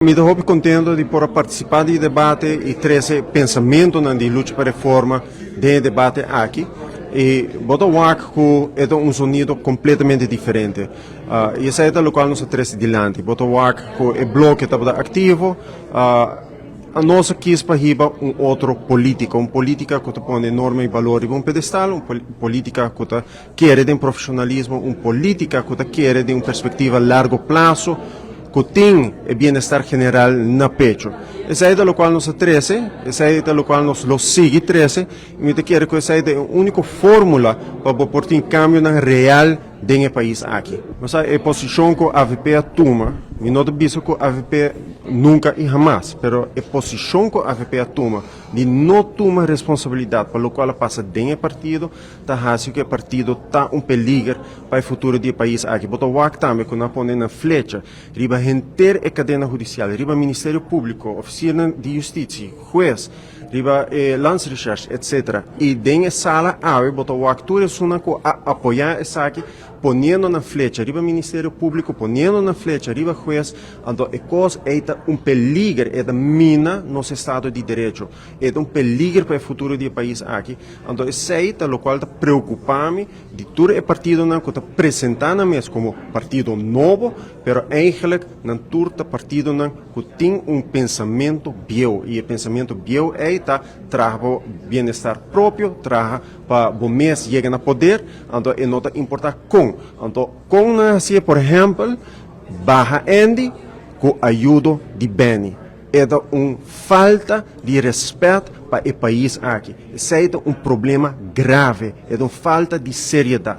Me estou contente de poder participar do debate e trazer pensamento na luta para a reforma do debate aqui. E Botafogo é um sonido completamente diferente. E essa é o qual nós trazemos adiante. Botafogo é bloco que está ativo. A nossa quis para outro política, uma política que põe enorme valor em um pedestal, uma política que quer de um profissionalismo, uma política que quer de uma perspectiva a largo prazo, que tem o bem-estar general na pecho. Essa é a qual nós trazemos, essa é a qual nós lo sigue trazendo, e me quero que essa é a única fórmula para portar um cambio real do país aqui. Mas a posição que a AVP toma, e não digo que a AVP nunca e jamais, mas a posição que a AVP toma de não tomar responsabilidade pelo qual passa dentro do partido, está fazendo que o partido está perigo para o futuro do país aqui. Botafogo também, quando põe na flecha, riba a cadeia judicial, riba Ministério Público, oficina de justiça, juez, riba Landsrecherche, etc. E dentro da sala, Botafogo tudo isso apoiar essa aqui, ponendo na flecha, riba Ministério Público, ponendo na flecha, riba juez, então a coisa é perigo, é mina no Estado de Direito, é perigo para o futuro do país aqui. Então isso é o qual preocupa-me de todo o partido que está apresentando mesmo como partido novo, mas eigenlijk não todo partido que tem pensamento bio, e o pensamento bio é trazer bem-estar próprio, trazer para o mês chegar a poder, então é não importa com. Então, assim, por exemplo, Baja Andy, com ajuda de Beni. É uma falta de respeito para o país aqui. Isso é um problema grave, é uma falta de seriedade.